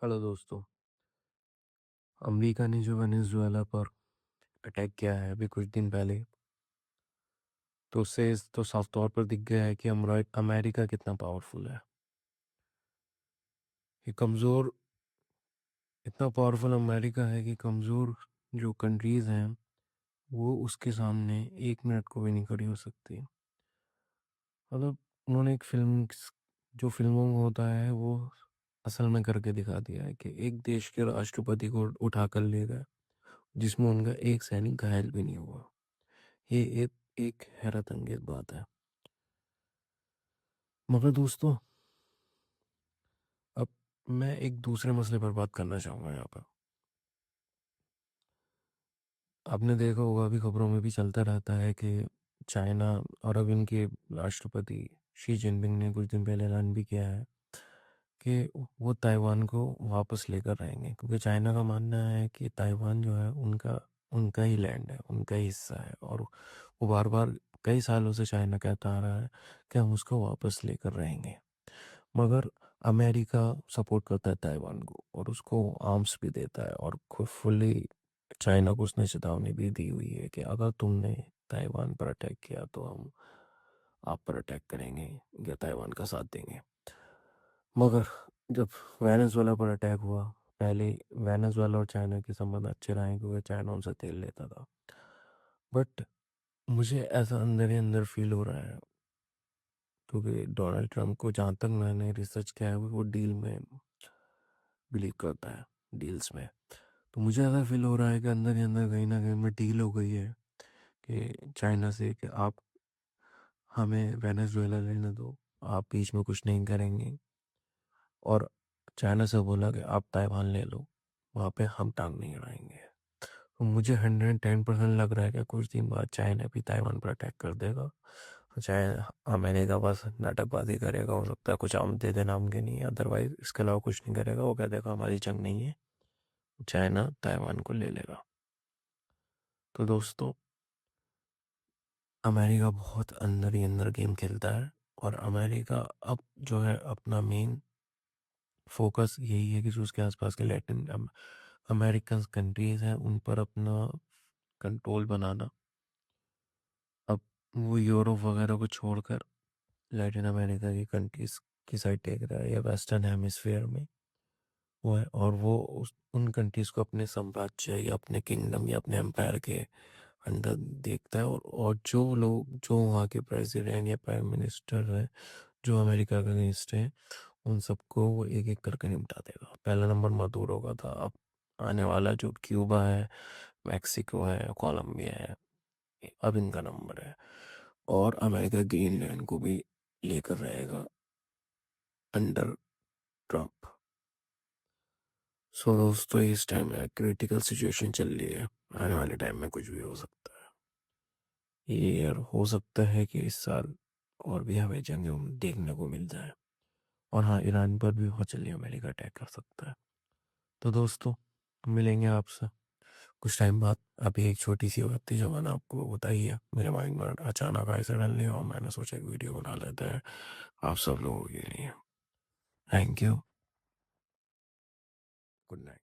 Hello दोस्तों। America ने जो वेनेजुएला पर अटैक किया है अभी कुछ दिन पहले, तो उससे तो साफ तौर पर दिख गया है कि अमेरिका कितना पावरफुल है। ये कमज़ोर, इतना पावरफुल अमेरिका है कि कमज़ोर जो कंट्रीज़ हैं वो उसके सामने 1 मिनट को भी नहीं खड़ी हो सकती। मतलब उन्होंने एक फिल्म, जो फिल्मों में होता है वो असल में करके दिखा दिया है कि एक देश के राष्ट्रपति को उठा कर ले गए जिसमें उनका एक सैनिक घायल भी नहीं हुआ। ये एक हैरत अंगेज बात है। मगर दोस्तों, अब मैं एक दूसरे मसले पर बात करना चाहूँगा यहाँ पर। आपने देखा होगा, अभी खबरों में भी चलता रहता है कि चाइना और अब इनके राष्ट्रपति शी जिनपिंग ने कुछ दिन पहले ऐलान भी किया है कि वो ताइवान को वापस लेकर रहेंगे, क्योंकि चाइना का मानना है कि ताइवान जो है उनका उनका ही लैंड है, उनका ही हिस्सा है। और वो बार बार कई सालों से चाइना कहता आ रहा है कि हम उसको वापस लेकर रहेंगे। मगर अमेरिका सपोर्ट करता है ताइवान को और उसको आर्म्स भी देता है, और फुल्ली चाइना को उसने चेतावनी भी दी हुई है कि अगर तुमने ताइवान पर अटैक किया तो हम आप पर अटैक करेंगे या ताइवान का साथ देंगे। मगर जब वेनेजुएला पर अटैक हुआ, पहले वेनेजुएला और चाइना के संबंध अच्छे रहे क्योंकि चाइना उनसे तेल लेता था। बट मुझे ऐसा अंदर ही अंदर फील हो रहा है, क्योंकि डोनाल्ड ट्रंप को जहाँ तक मैंने रिसर्च किया है वो डील में बिलीव करता है, डील्स में। तो मुझे ऐसा फील हो रहा है कि अंदर ही अंदर कहीं ना कहीं में डील हो गई है कि चाइना से कि आप हमें वेनेजुएला लेने दो, आप बीच में कुछ नहीं करेंगे। और चाइना से बोला कि आप ताइवान ले लो, वहाँ पे हम टांग नहीं अड़ाएंगे। तो मुझे 110% लग रहा है कि कुछ दिन बाद चाइना भी ताइवान पर अटैक कर देगा। चाहे अमेरिका बस नाटकबाजी करेगा, हो सकता है कुछ आम दे दे नाम के नहीं, अदरवाइज इसके अलावा कुछ नहीं करेगा। वो कह देगा हमारी जंग नहीं है, चाइना ताइवान को ले लेगा। तो दोस्तों, अमेरिका बहुत अंदर ही अंदर गेम खेलता है, और अमेरिका अब जो है अपना मेन फोकस यही है कि जो उसके आसपास के लैटिन अमेरिकन कंट्रीज हैं उन पर अपना कंट्रोल बनाना। अब वो यूरोप वगैरह को छोड़कर लैटिन अमेरिका की कंट्रीज की साइड टेक रहा है, या वेस्टर्न हेमिस्फीयर में वो है। और वो उन कंट्रीज को अपने साम्राज्य या अपने किंगडम या अपने एम्पायर के अंदर देखता है। और जो लोग, जो वहाँ के प्रेसिडेंट या प्राइम मिनिस्टर है जो अमेरिका का अगेंस्ट है, उन सबको वो एक एक करके निपटा देगा। पहला नंबर मदुरो का था, अब आने वाला जो क्यूबा है, मैक्सिको है, कोलंबिया है, अब इनका नंबर है। और अमेरिका ग्रीनलैंड को भी लेकर रहेगा अंडर ट्रम्प। सो दोस्तों, इस टाइम में क्रिटिकल सिचुएशन चल रही है, आने वाले टाइम में कुछ भी हो सकता है। ये ईयर हो सकता है कि इस साल और भी हमें जंग देखने को मिल जाए। और हाँ, ईरान पर भी बहुत जल्दी अमेरिका अटैक कर सकता है। तो दोस्तों, मिलेंगे आपसे कुछ टाइम बाद। अभी एक छोटी सी बात थी जो मैंने आपको बताई है, मेरे माइंड में अचानक ऐसे डल रही और मैंने सोचा एक वीडियो बना लेते हैं आप सब लोगों के लिए। Thank you. Good night.